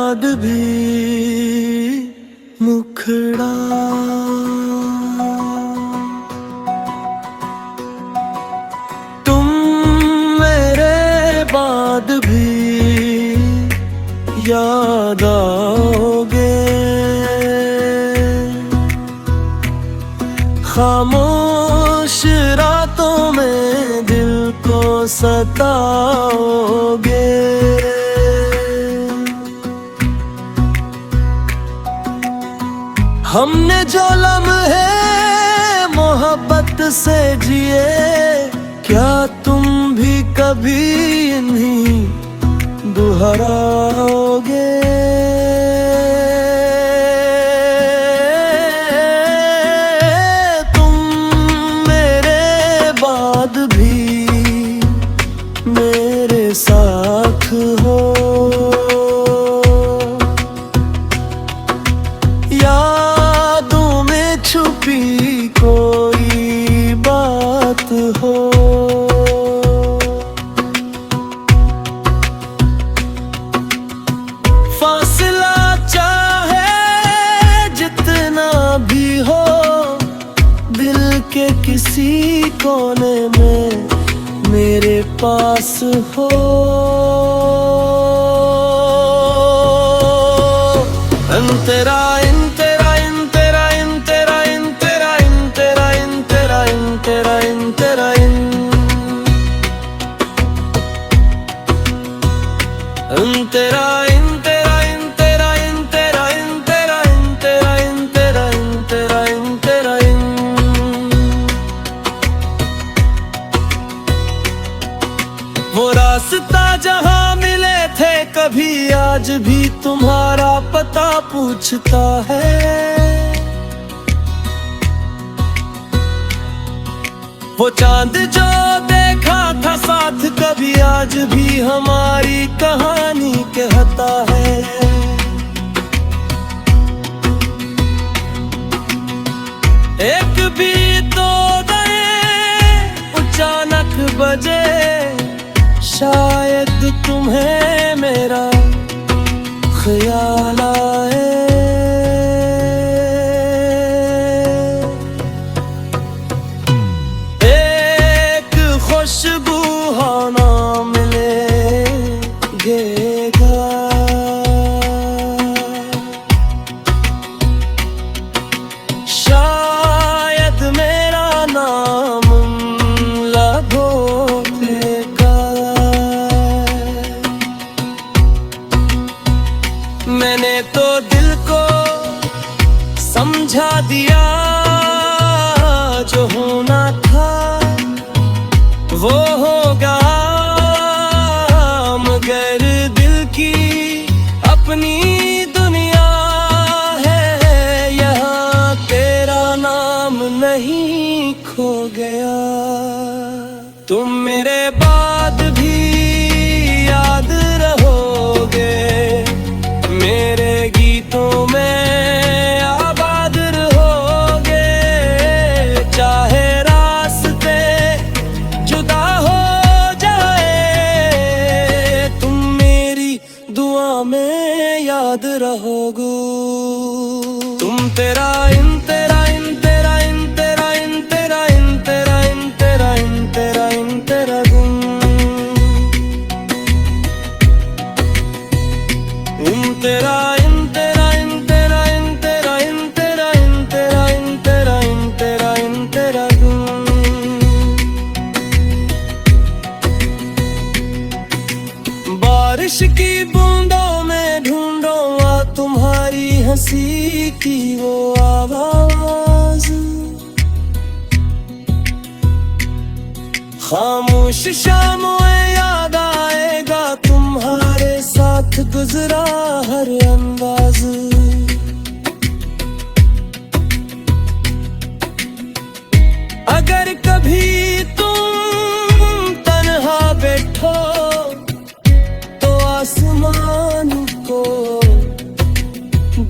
बाद भी मुखड़ा तुम मेरे बाद भी याद आओगे। खामोश रातों में दिल को सताओगे। हमने जो लम्हे मोहब्बत से जिए, क्या तुम भी कभी इन्हीं दोहराओगे। तुम मेरे बाद भी मेरे साथ हो। यादों में छुपी कोई बात हो। फासला चाहे जितना भी हो, दिल के किसी कोने में मेरे पास हो। तेरा वो रास्ता जहाँ मिले थे कभी, आज भी तुम्हारा पता पूछता है। वो चांद जो देखा था साथ कभी, आज भी हमारी कहानी कहता है। एक भी तो गए अचानक बजे, शायद तुम्हें मेरा ख्याल आए। एक खुशबू होना मिलेगा, शायद मेरा नाम लबों लेगा। मैंने तो दिल को समझा दिया, जो होना था वो होगा, मगर दिल की अपनी दुनिया है, यहाँ तेरा नाम नहीं खो गया। तुम मेरे बाद भी याद रहोगे, मेरे गीतों में आबाद रहोगे। चाहे रास्ते जुदा हो जाए, तुम मेरी दुआ में याद रहोगे। तुम तेरा बारिश की बूंदों में ढूंढो आ तुम्हारी हंसी की वो आवाज। खामोश शामों में याद आएगा तुम्हारे साथ गुजरा हर अंदाज। अगर कभी तुम तन्हा बैठो तो आसमान को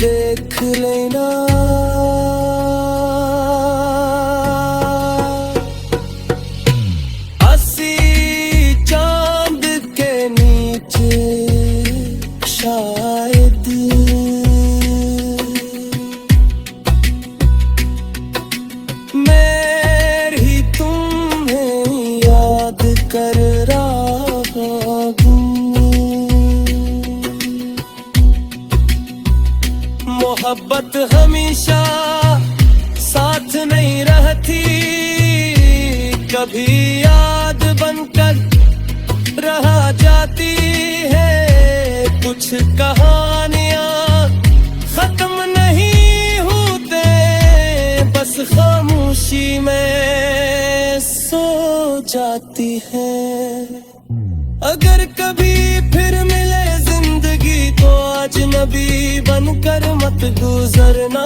देख लेना। अस्सी चांद के नीचे शायद मोहब्बत हमेशा साथ नहीं रहती, कभी याद बनकर रह जाती है। कुछ कहानियां खत्म नहीं होते, बस खामोशी में सो जाती है। अगर कभी फिर मिले जिंदगी तो अजनबी बनकर मत गुजरना,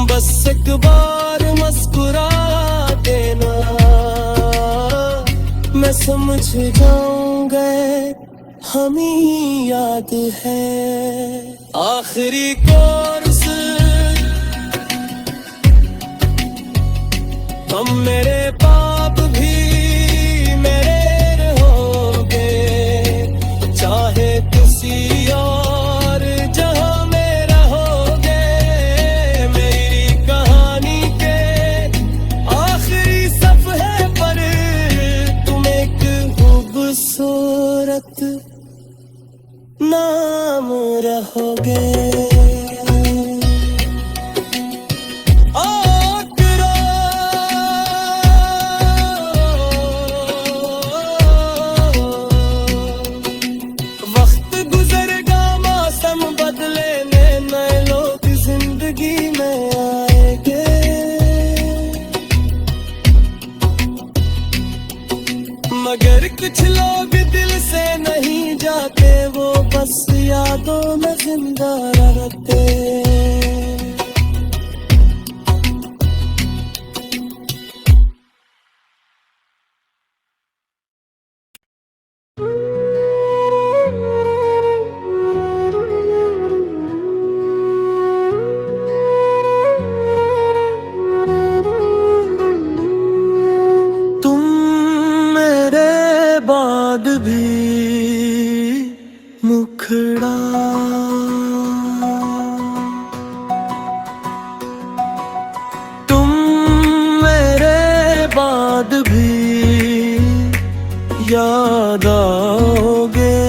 बस एक बार मुस्कुरा देना, मैं समझ जाऊंगा हमें याद है। आखिरी कोर्स हम मेरे पाप भी मेरे रहोगे, चाहे किसी और जहां में रहोगे। मेरी कहानी के आखिरी सफ़े पर तुम एक खूबसूरत नाम रहोगे। मगर कुछ लोग दिल से नहीं जाते, वो बस यादों में जिंदा रहते। बाद भी मुखड़ा तुम मेरे बाद भी याद आओगे।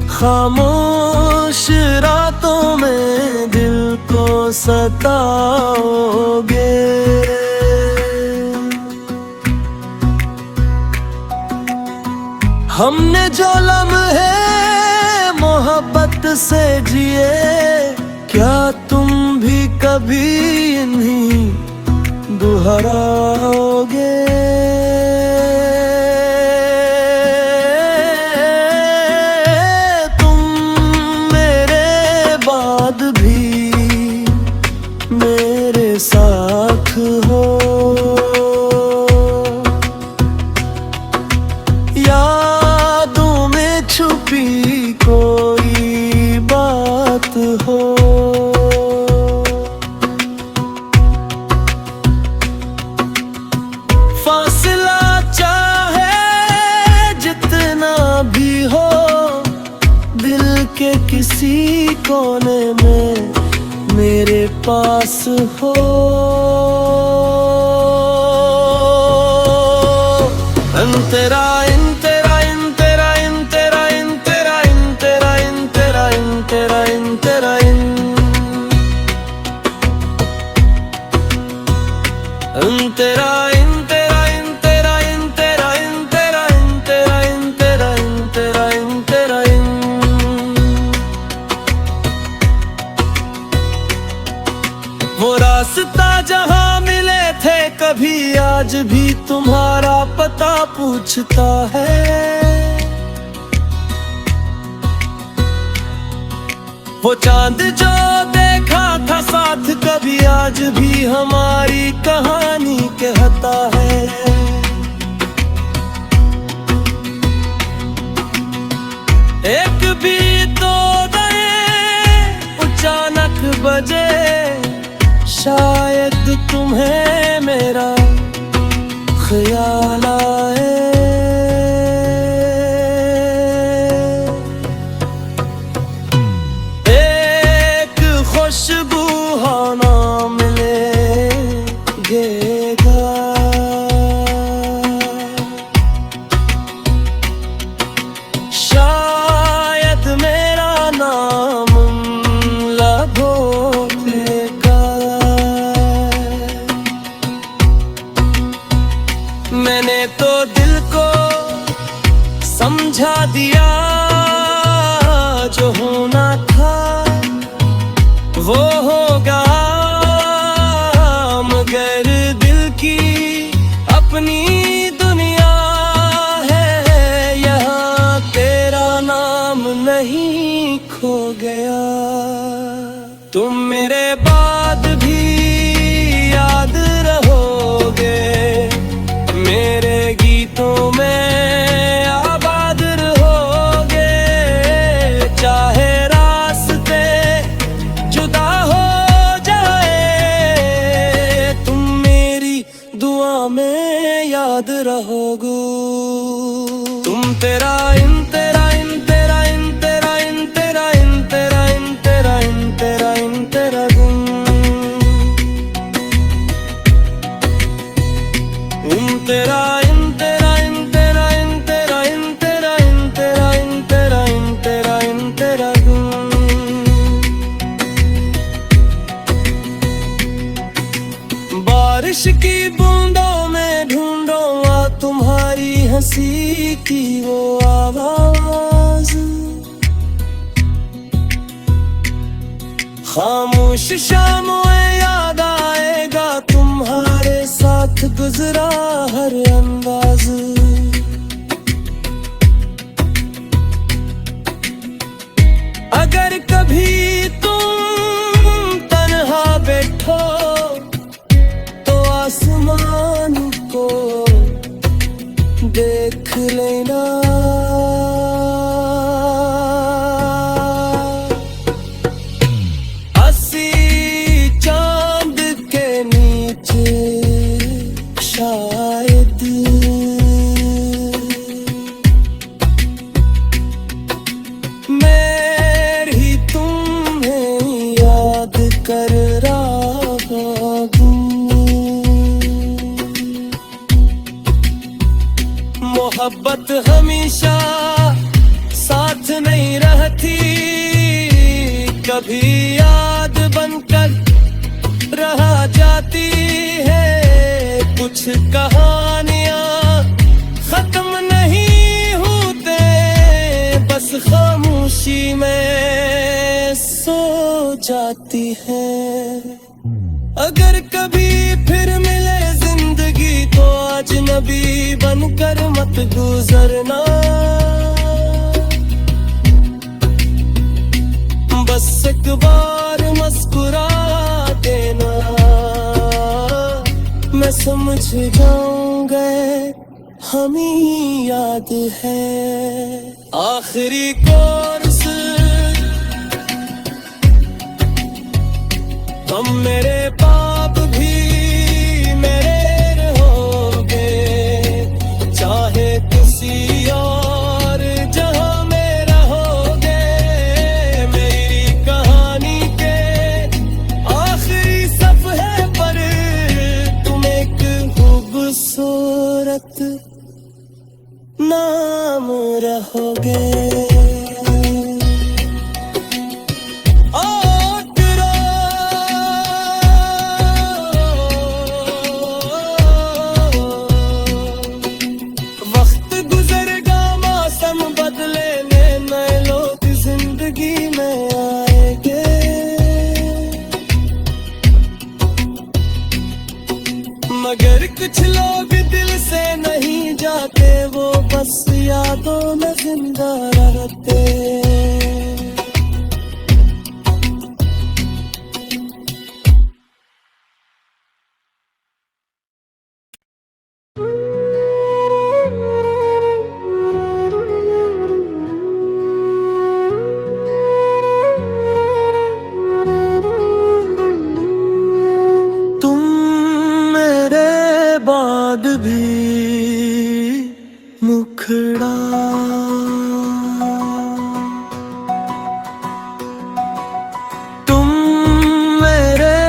खामोश रातों में दिल को सताओगे। हमने जो लम्हे मोहब्बत से जिए, क्या तुम भी कभी इन्हीं दोहराओगे। तुम मेरे बाद भी मेरे साथ हो, छुपी कोई बात हो। फासला चाहे जितना भी हो, दिल के किसी कोने में मेरे पास हो। अंतरा वो रास्ता जहां मिले थे कभी, आज भी तुम्हारा पता पूछता है। वो चांद जो देखा था साथ कभी, आज भी हमारी कहानी कहता है। एक भी तो गए अचानक बजे, शायद तुम्हें मेरा ख्याल आए। एक खुशबू होना मिलेगा, तो दिल को समझा दिया, जो होना था वो होगा, मगर दिल की अपनी दुनिया है, यहाँ तेरा नाम नहीं खो गया। तुम मेरे बाद भी याद रहोगे, मेरे गीतों में आबाद रहोगे, चाहे रास्ते जुदा हो जाए, तुम मेरी दुआ में याद रहोगे। तुम तेरा इन तेरा इन तेरा इन तेरा इन तेरा इन तेरा इन तेरा इन तेरा इन तेरा गुम, तेरा इन तेरा इन तेरा इन तेरा इन तेरा इन तेरा इन तेरा इन तेरा इन तेरा गुम। बारिश की बूंदों में ढूंढो तुम्हारी हंसी की वो आवाज, खामोश शाम में याद आएगा तुम्हारे साथ गुजरा हर अंदाज। अगर कभी तुम तन्हा बैठो तो आसमान को देख लेना, अस्सी चांद के नीचे शायद मैं ही तुम्हें याद कर रहा हूँ। मोहब्बत हमेशा साथ नहीं रहती, कभी याद बनकर रह जाती है। कुछ कहानियां खत्म नहीं होते, बस खामोशी में सो जाती है। अगर कभी फिर मिले जिंदगी तो अजनबी बनकर मत गुजरना, बस एक बार मुस्कुरा देना, मैं समझ जाऊंगा हमें याद है आखिरी कोर्स। तुम मेरे पाप भी मेरे रहोगे, चाहे किसी और जहां में रहोगे, मेरी कहानी के आखिरी सफ़े पर तुम एक खूबसूरत नाम रहोगे। मगर कुछ लोग दिल से नहीं जाते, वो बस यादों में जिंदा रहते। बाद भी मुखड़ा तुम मेरे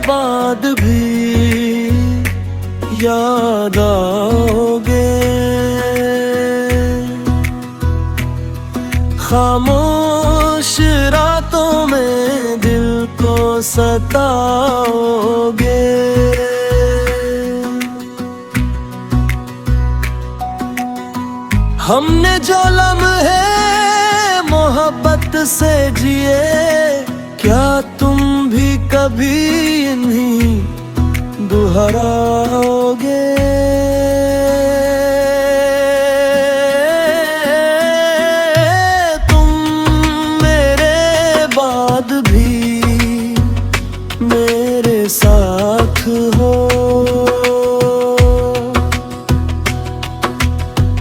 बाद भी याद आओगे, खामोश रातों में दिल को सताओगे। हमने जो लम्हे मोहब्बत से जिए, क्या तुम भी कभी इन्हीं दोहराओगे? तुम मेरे बाद भी मेरे साथ हो,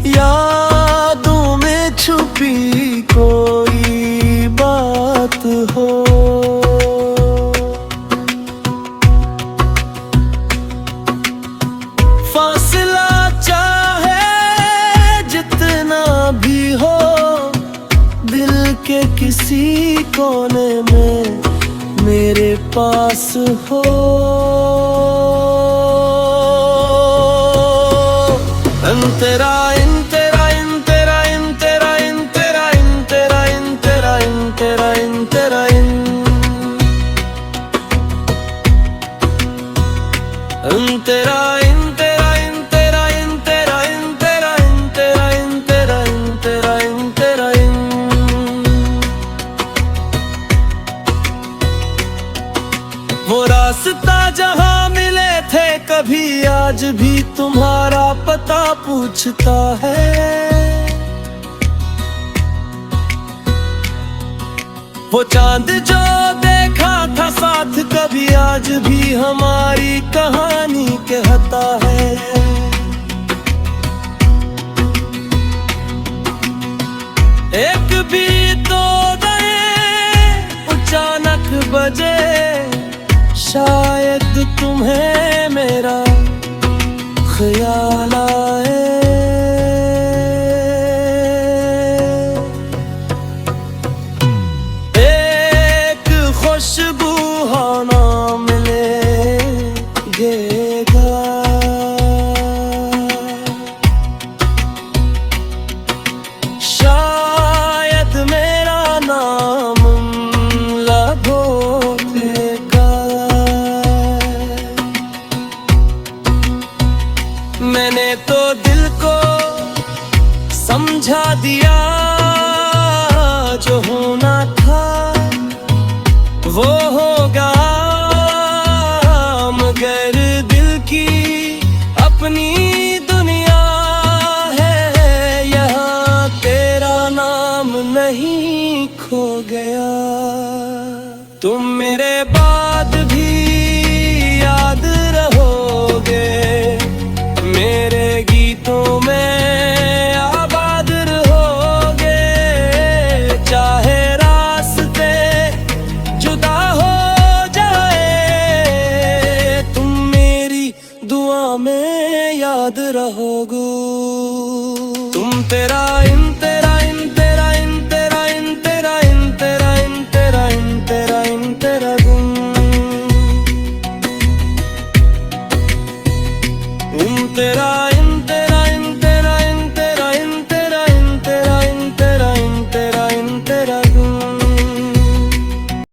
यादों में छुपी कोई बात हो। फासला चाहे जितना भी हो, दिल के किसी कोने में मेरे पास हो। तेरा वो रास्ता जहाँ मिले थे कभी, आज भी तुम्हारा पता पूछता है। वो चांद जो देखा था साथ कभी, आज भी हमारी कहानी कहता है। एक भी तो गए अचानक बजे, शायद तुम्हें मेरा ख्याल आए। एक खुशबू होना मिलेगा, शायद मेरा नाम लगोगा। मैंने तो दिल को समझा दिया, जो होना था वो होगा, मगर दिल की अपनी दुनिया है, यहाँ तेरा नाम नहीं खो गया। तुम मेरे बाद भी याद रहोगे, मेरे गीतों में आबाद रहोगे। चाहे रास्ते जुदा हो जाए, तुम मेरी दुआ में याद रहोगे। तुम तेरा तेरा